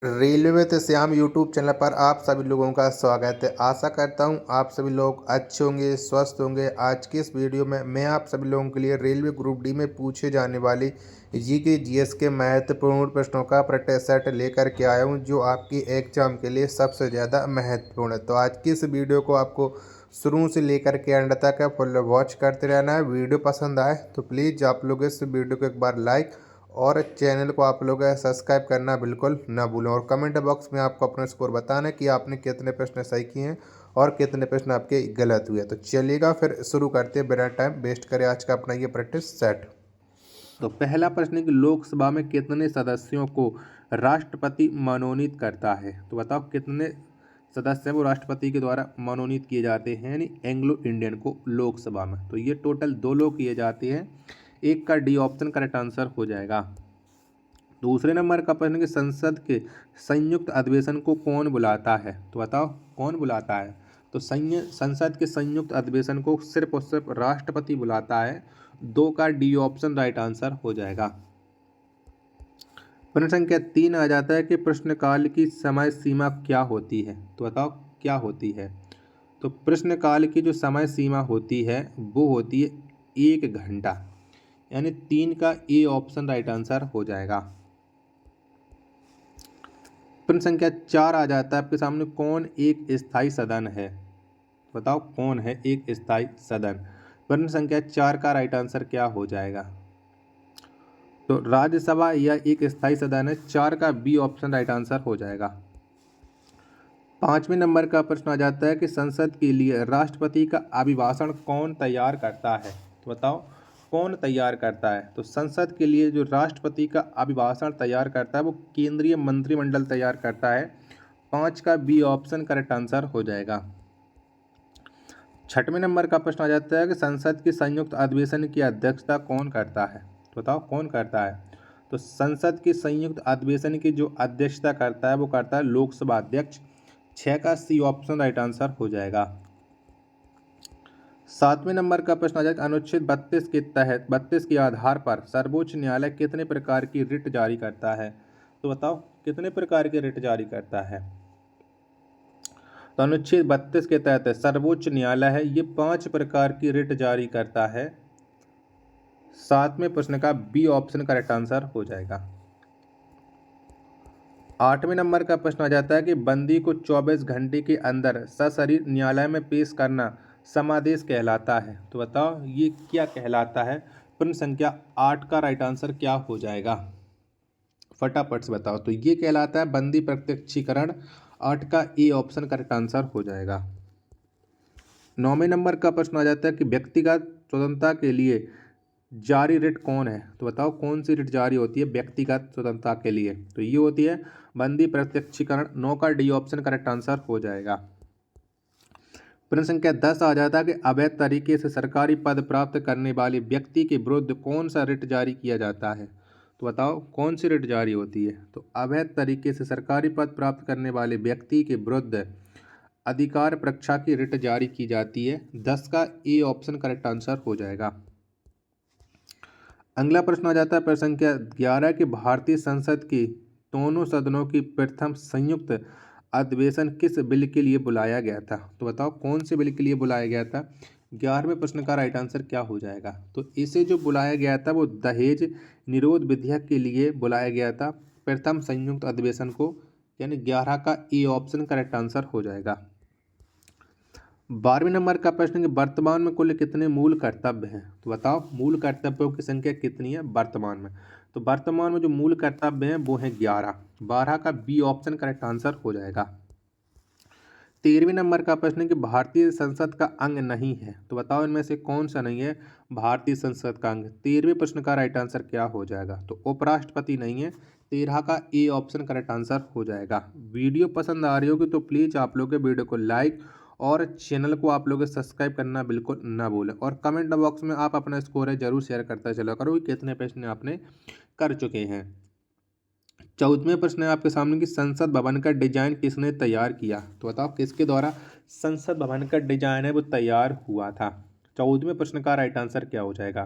Railway में तो Shyam YouTube channel पर आप सभी लोगों का स्वागत है। आशा करता हूं आप सभी लोग अच्छे होंगे, स्वस्थ होंगे। आज की इस वीडियो में मैं आप सभी लोगों के लिए रेलवे ग्रुप डी में पूछे जाने वाली जीके जीएस के महत्वपूर्ण प्रश्नों का प्रैक्टिस सेट लेकर के आया हूं, जो आपकी एग्जाम के लिए सबसे ज़्यादा महत्वपूर्ण है। तो आज की इस वीडियो को आपको शुरू से लेकर के एंड तक फुल वॉच करते रहना है। वीडियो पसंद आए तो प्लीज़ आप लोग इस वीडियो को एक बार लाइक और चैनल को आप लोग सब्सक्राइब करना बिल्कुल ना भूलें। और कमेंट बॉक्स में आपको अपना स्कोर बताना है कि आपने कितने प्रश्न सही किए हैं और कितने प्रश्न आपके गलत हुए। तो चलिएगा फिर शुरू करते हैं बिना टाइम वेस्ट करें आज का अपना ये प्रैक्टिस सेट। तो पहला प्रश्न है कि लोकसभा में कितने सदस्यों को राष्ट्रपति मनोनीत करता है। तो बताओ कितने सदस्य वो राष्ट्रपति के द्वारा मनोनीत किए जाते हैं, यानी एंग्लो इंडियन को लोकसभा में। तो ये टोटल 2 लोग किए जाते हैं। एक का डी ऑप्शन करेक्ट आंसर हो जाएगा। दूसरे नंबर का प्रश्न कि संसद के संयुक्त अधिवेशन को कौन बुलाता है। तो बताओ कौन बुलाता है। तो संसद के संयुक्त अधिवेशन को सिर्फ और सिर्फ राष्ट्रपति बुलाता है। 2 का डी ऑप्शन राइट आंसर हो जाएगा। प्रश्न संख्या 3 आ जाता है कि प्रश्नकाल की समय सीमा क्या होती है। तो बताओ क्या होती है। तो प्रश्नकाल की जो समय सीमा होती है वो होती है 1 घंटा, यानी 3 का ए ऑप्शन राइट आंसर हो जाएगा। प्रश्न संख्या 4 आ जाता है आपके सामने, कौन एक स्थायी सदन है। बताओ कौन है एक स्थायी सदन। प्रश्न संख्या 4 का राइट आंसर क्या हो जाएगा। तो राज्यसभा या एक स्थायी सदन है। 4 का बी ऑप्शन राइट आंसर हो जाएगा। 5वें नंबर का प्रश्न आ जाता है कि संसद के लिए राष्ट्रपति का अभिभाषण कौन तैयार करता है। तो बताओ कौन तैयार करता है। तो संसद के लिए जो राष्ट्रपति का अभिभाषण तैयार करता है वो केंद्रीय मंत्रिमंडल तैयार करता है। 5 का बी ऑप्शन करेक्ट आंसर हो जाएगा। 6वें नंबर का प्रश्न आ जाता है कि संसद के संयुक्त अधिवेशन की अध्यक्षता कौन करता है। तो बताओ कौन करता है। तो संसद के संयुक्त अधिवेशन की जो अध्यक्षता करता है वो करता है लोकसभा अध्यक्ष। 6 का सी ऑप्शन राइट आंसर हो जाएगा। 7वें नंबर का प्रश्न आ जाएगा, अनुच्छेद 32 के तहत 32 के आधार पर सर्वोच्च न्यायालय कितने प्रकार की रिट जारी करता है। तो बताओ कितने प्रकार की रिट जारी करता है। तो अनुच्छेद 32 के तहत सर्वोच्च न्यायालय है ये 5 प्रकार की रिट जारी करता है। 7वें प्रश्न का बी ऑप्शन करेक्ट आंसर हो जाएगा। 8वें नंबर का प्रश्न आ जाता है कि बंदी को 24 घंटे के अंदर सशरीर न्यायालय में पेश करना समादेश कहलाता है। तो बताओ ये क्या कहलाता है। प्रश्न संख्या 8 का राइट आंसर क्या हो जाएगा, फटाफट से बताओ। तो ये कहलाता है बंदी प्रत्यक्षीकरण। 8 का ए ऑप्शन करेक्ट आंसर हो जाएगा। 9वें नंबर का प्रश्न आ जाता है कि व्यक्तिगत स्वतंत्रता के लिए जारी रिट कौन है। तो बताओ कौन सी रिट जारी होती है व्यक्तिगत स्वतंत्रता के लिए। तो ये होती है बंदी प्रत्यक्षीकरण। 9 का डी ऑप्शन करेक्ट आंसर हो जाएगा। प्रश्न संख्या 10 आ जाता है कि अवैध तरीके से सरकारी पद प्राप्त करने वाले व्यक्ति के विरुद्ध कौन सा रिट जारी किया जाता है। तो बताओ कौन सी रिट जारी होती है। तो अवैध तरीके से सरकारी पद प्राप्त करने वाले व्यक्ति के विरुद्ध अधिकार परीक्षा की रिट जारी की जाती है। 10 का ए ऑप्शन करेक्ट आंसर हो जाएगा। अगला प्रश्न आ जाता है प्रश्न संख्या 11 कि भारतीय संसद के दोनों सदनों की प्रथम संयुक्त अधिवेशन किस बिल के लिए बुलाया गया था। तो बताओ कौन से बिल के लिए बुलाया गया था। 11वें प्रश्न का राइट आंसर क्या हो जाएगा। तो इसे जो बुलाया गया था वो दहेज निरोध विधेयक के लिए बुलाया गया था, प्रथम संयुक्त अधिवेशन को, यानी 11 का ए ऑप्शन करेक्ट आंसर हो जाएगा। 12वें नंबर का प्रश्न कि वर्तमान में कुल कितने मूल कर्तव्य हैं। तो बताओ मूल कर्तव्यों की संख्या कितनी है वर्तमान में। तो वर्तमान में जो मूल कर्तव्य हैं वो हैं 11। 12 का बी ऑप्शन करेक्ट आंसर हो जाएगा। 13वें नंबर का प्रश्न है कि भारतीय संसद का अंग नहीं है। तो बताओ इनमें से कौन सा नहीं है भारतीय संसद का अंग। 13वें प्रश्न का राइट आंसर क्या हो जाएगा। तो उपराष्ट्रपति नहीं है। 13 का ए ऑप्शन करेक्ट आंसर हो जाएगा। वीडियो पसंद आ रही होगी तो प्लीज़ आप लोग के वीडियो को लाइक और चैनल को आप लोग सब्सक्राइब करना बिल्कुल ना भूलें। और कमेंट बॉक्स में आप अपना स्कोर है जरूर शेयर करता चला करो कि कितने प्रश्न आपने कर चुके हैं। 14वें प्रश्न है आपके सामने कि संसद भवन का डिजाइन किसने तैयार किया। तो बताओ किसके द्वारा संसद भवन का डिजाइन है वो तैयार हुआ था। 14वें प्रश्न का राइट आंसर क्या हो जाएगा।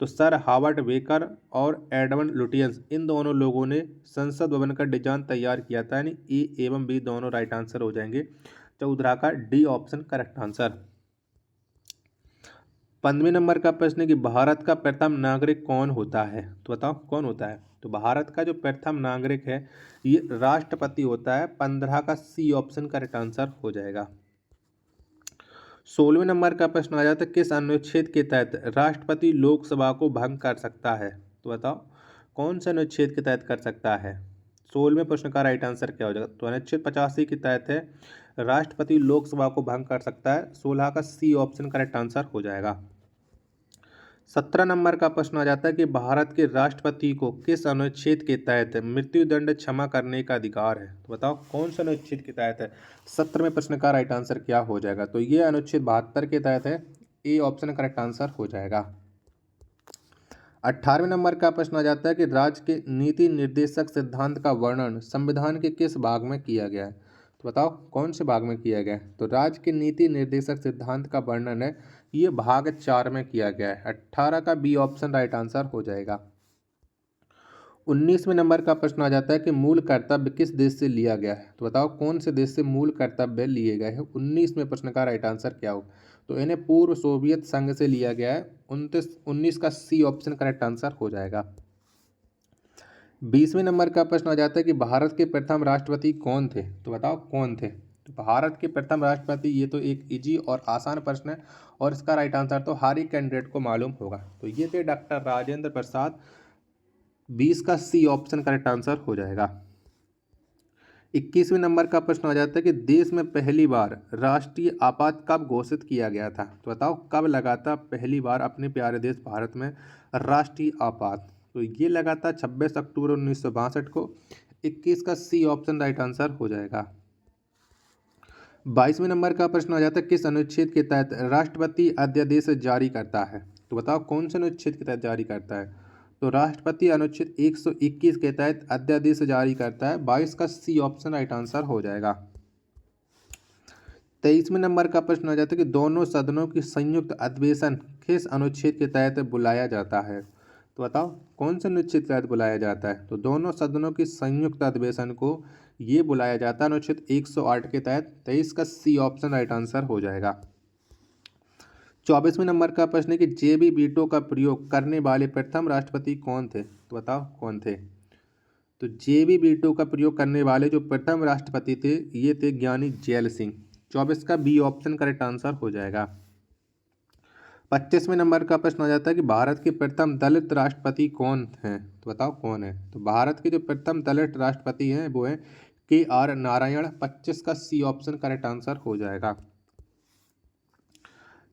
तो सर हावर्ड बेकर और एडमंड लुटियंस इन दोनों लोगों ने संसद भवन का डिजाइन तैयार किया था, यानी ए एवं बी दोनों राइट आंसर हो जाएंगे। 14 का डी ऑप्शन करेक्ट आंसर। 15वें नंबर का प्रश्न है कि भारत का प्रथम नागरिक कौन होता है, तो बताओ कौन होता है। तो भारत का जो प्रथम नागरिक है ये राष्ट्रपति होता है। 15 का सी ऑप्शन करेक्ट आंसर हो जाएगा। 16वें नंबर का प्रश्न आ जाता है किस अनुच्छेद के तहत राष्ट्रपति लोकसभा को भंग कर सकता है, तो बताओ कौन से अनुच्छेद के तहत कर सकता है। 16वें प्रश्न का राइट आंसर क्या हो जाएगा, तो अनुच्छेद 85 के तहत है राष्ट्रपति लोकसभा को भंग कर सकता है। 16 का सी ऑप्शन करेक्ट आंसर हो जाएगा। 17 नंबर का प्रश्न आ जाता है कि भारत के राष्ट्रपति को किस अनुच्छेद के तहत मृत्युदंड क्षमा करने का अधिकार है, तो बताओ कौन सा अनुच्छेद के तहत है। 17वें प्रश्न का राइट आंसर क्या हो जाएगा, तो ये अनुच्छेद 72 के तहत है। ए ऑप्शन करेक्ट आंसर हो जाएगा। 18वें नंबर का प्रश्न आ जाता है कि राज्य के नीति निर्देशक सिद्धांत का वर्णन संविधान के किस भाग में किया गया है, तो बताओ कौन से भाग में किया गया है। तो राज्य के नीति निर्देशक सिद्धांत का वर्णन है ये भाग 4 में किया गया है। 18 का बी ऑप्शन राइट आंसर हो जाएगा। 19वें नंबर का प्रश्न आ जाता है कि मूल कर्तव्य किस देश से लिया गया है, तो बताओ कौन से देश से मूल कर्तव्य लिए गए हैं। 19वें प्रश्न का राइट आंसर क्या हो, तो इन्हें पूर्व सोवियत संघ से लिया गया है। 19 का सी ऑप्शन करेक्ट आंसर हो जाएगा। 20वें नंबर का प्रश्न आ जाता है कि भारत के प्रथम राष्ट्रपति कौन थे, तो बताओ कौन थे। तो भारत के प्रथम राष्ट्रपति, ये तो एक इजी और आसान प्रश्न है और इसका राइट आंसर तो हर एक कैंडिडेट को मालूम होगा। तो ये थे डॉक्टर राजेंद्र प्रसाद। 20 का सी ऑप्शन करेक्ट आंसर हो जाएगा। 21वें नंबर का प्रश्न आ जाता है कि देश में पहली बार राष्ट्रीय आपात कब घोषित किया गया था, तो बताओ कब लगा था पहली बार अपने प्यारे देश भारत में राष्ट्रीय आपात। तो ये लगा था 26 अक्टूबर 1962 को। 21 का सी ऑप्शन राइट आंसर हो जाएगा। 22वें नंबर का प्रश्न आ जाता है किस अनुच्छेद के तहत राष्ट्रपति अध्यादेश जारी करता है, तो बताओ कौन से अनुच्छेद के तहत जारी करता है। तो राष्ट्रपति अनुच्छेद 121 के तहत अध्यादेश जारी करता है। 22 का सी ऑप्शन राइट आंसर हो जाएगा। 23वें नंबर का प्रश्न आ जाता है कि दोनों सदनों की संयुक्त अधिवेशन किस अनुच्छेद के तहत बुलाया जाता है, तो बताओ कौन से अनुच्छेद के तहत बुलाया जाता है। तो दोनों सदनों की संयुक्त अधिवेशन को ये बुलाया जाता है अनुच्छेद 108 के तहत। 23 का सी ऑप्शन राइट आंसर हो जाएगा। 24वें नंबर का प्रश्न है कि जेबी वीटो का प्रयोग करने वाले प्रथम राष्ट्रपति कौन थे, तो बताओ कौन थे। तो जेबी वीटो का प्रयोग करने वाले जो प्रथम राष्ट्रपति थे ये थे ज्ञानी जैल सिंह। 24 का बी ऑप्शन करेक्ट आंसर हो जाएगा। 25वें नंबर का प्रश्न आ जाता है कि भारत के प्रथम दलित राष्ट्रपति कौन हैं, तो बताओ कौन है। तो भारत के जो प्रथम दलित राष्ट्रपति हैं वो है KR नारायण। 25 का सी ऑप्शन करेक्ट आंसर हो जाएगा।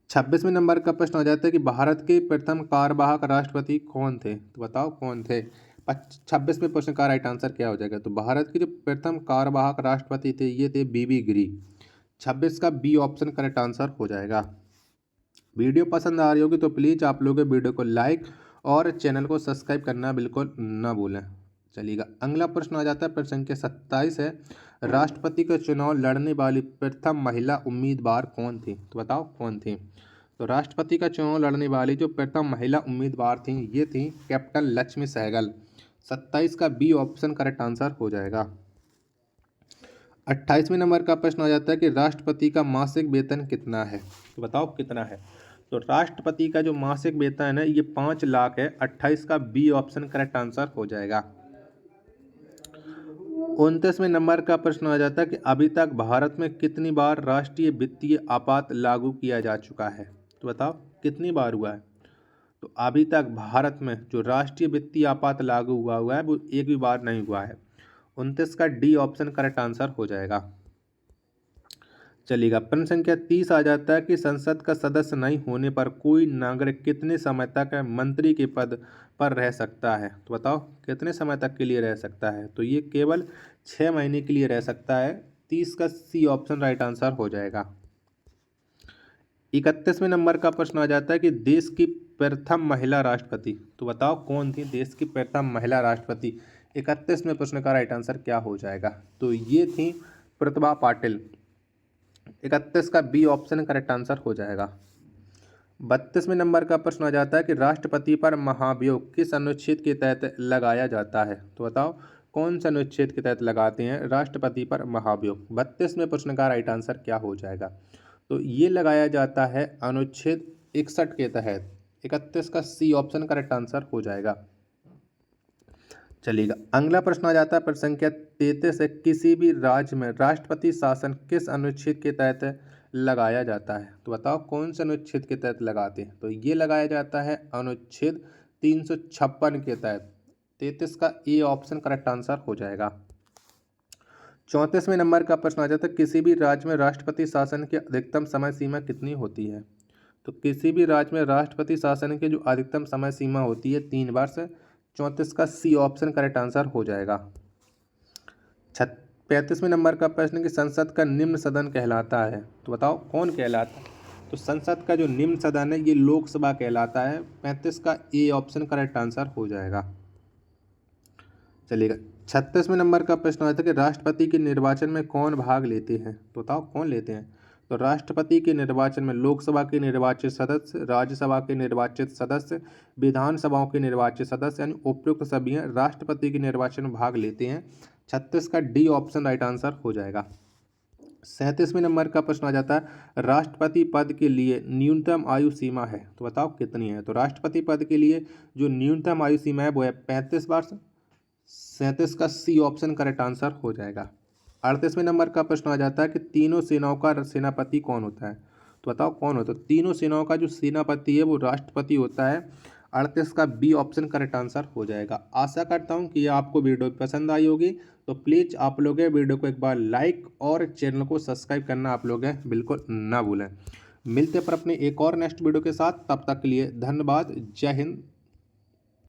26वें नंबर का प्रश्न आ जाता है कि भारत के प्रथम कार्यवाहक राष्ट्रपति कौन थे, तो बताओ कौन थे। 26वें प्रश्न का राइट आंसर क्या हो जाएगा। तो भारत के जो प्रथम कार्यवाहक राष्ट्रपति थे ये थे BB गिरी। 26 का बी ऑप्शन करेक्ट आंसर हो जाएगा। वीडियो पसंद आ रही होगी तो प्लीज़ आप लोग वीडियो को लाइक और चैनल को सब्सक्राइब करना बिल्कुल ना भूलें। चलिएगा अगला प्रश्न आ जाता है, प्रश्न संख्या 27 है। राष्ट्रपति का चुनाव लड़ने वाली प्रथम महिला उम्मीदवार कौन थी, तो बताओ कौन थी। तो राष्ट्रपति का चुनाव लड़ने वाली जो प्रथम महिला उम्मीदवार थी ये थी कैप्टन लक्ष्मी सहगल। 27 का बी ऑप्शन करेक्ट आंसर हो जाएगा। 28वें नंबर का प्रश्न आ जाता है कि राष्ट्रपति का मासिक वेतन कितना है, तो बताओ कितना है। तो राष्ट्रपति का जो मासिक वेतन है ये 5 लाख है। 28 का बी ऑप्शन करेक्ट आंसर हो जाएगा। 29वें नंबर का प्रश्न आ जाता है कि अभी तक भारत में कितनी बार राष्ट्रीय वित्तीय आपात लागू किया जा चुका है, तो बताओ कितनी बार हुआ है। तो अभी तक भारत में जो राष्ट्रीय वित्तीय आपात लागू हुआ है वो एक भी बार नहीं हुआ है। 29 का डी ऑप्शन करेक्ट आंसर हो जाएगा। चलिएगा प्रश्न संख्या 30 आ जाता है कि संसद का सदस्य नहीं होने पर कोई नागरिक कितने समय तक मंत्री के पद पर रह सकता है, तो बताओ कितने समय तक के लिए रह सकता है। तो ये केवल 6 महीने के लिए रह सकता है। 30 का सी ऑप्शन राइट आंसर हो जाएगा। 31वें नंबर का प्रश्न आ जाता है कि देश की प्रथम महिला राष्ट्रपति, तो बताओ कौन थी देश की प्रथम महिला राष्ट्रपति। 31वें प्रश्न का राइट आंसर क्या हो जाएगा। तो ये थी प्रतिभा पाटिल। 31 का बी ऑप्शन करेक्ट आंसर हो जाएगा। 32वें नंबर का प्रश्न आ जाता है कि राष्ट्रपति पर महाभियोग किस अनुच्छेद के तहत लगाया जाता है। तो बताओ कौन सा अनुच्छेद के तहत लगाते हैं राष्ट्रपति पर महाभियोग। 32वें प्रश्न का राइट आंसर क्या हो जाएगा। तो ये लगाया जाता है अनुच्छेद 61 के तहत। 31 का सी ऑप्शन करेक्ट आंसर हो जाएगा। चलिएगा अगला प्रश्न आ जाता है प्रश्न संख्या 33 है, किसी भी राज्य में राष्ट्रपति शासन किस अनुच्छेद के तहत लगाया जाता है। तो बताओ कौन से अनुच्छेद के तहत लगाते हैं। तो ये लगाया जाता है अनुच्छेद 356 के तहत। 33 का ए ऑप्शन करेक्ट आंसर हो जाएगा। 34वें नंबर का प्रश्न आ जाता है, किसी भी राज्य में राष्ट्रपति शासन की अधिकतम समय सीमा कितनी होती है। तो किसी भी राज्य में राष्ट्रपति शासन की जो अधिकतम समय सीमा होती है 3 वर्ष। 34 का सी ऑप्शन करेक्ट आंसर हो जाएगा। 35वें नंबर का प्रश्न कि संसद का निम्न सदन कहलाता है। तो बताओ कौन कहलाता है। तो संसद का जो निम्न सदन है ये लोकसभा कहलाता है। 35 का ए ऑप्शन करेक्ट आंसर हो जाएगा। चलिएगा 36वें नंबर का प्रश्न आता है कि राष्ट्रपति के निर्वाचन में कौन भाग लेते हैं। तो बताओ कौन लेते हैं। तो राष्ट्रपति के निर्वाचन में लोकसभा के निर्वाचित सदस्य, राज्यसभा के निर्वाचित सदस्य, विधानसभाओं के निर्वाचित सदस्य यानी उपयुक्त सभी हैं राष्ट्रपति के निर्वाचन में भाग लेते हैं। 36 का डी ऑप्शन राइट आंसर हो जाएगा। 37वें नंबर का प्रश्न आ जाता है राष्ट्रपति पद के लिए न्यूनतम आयु सीमा है। तो बताओ कितनी है। तो राष्ट्रपति पद के लिए जो न्यूनतम आयु सीमा है वो है 35 वर्ष। 37 का सी ऑप्शन करेक्ट आंसर हो जाएगा। 38वें नंबर का प्रश्न आ जाता है कि तीनों सेनाओं का सेनापति कौन होता है। तो बताओ कौन होता है। तीनों सेनाओं का जो सेनापति है वो राष्ट्रपति होता है। 38 का बी ऑप्शन करेक्ट आंसर हो जाएगा। आशा करता हूँ कि आपको वीडियो पसंद आई होगी। तो प्लीज़ आप लोग वीडियो को एक बार लाइक और चैनल को सब्सक्राइब करना आप लोग बिल्कुल ना भूलें। मिलते पर अपने एक और नेक्स्ट वीडियो के साथ, तब तक के लिए धन्यवाद। जय हिंद।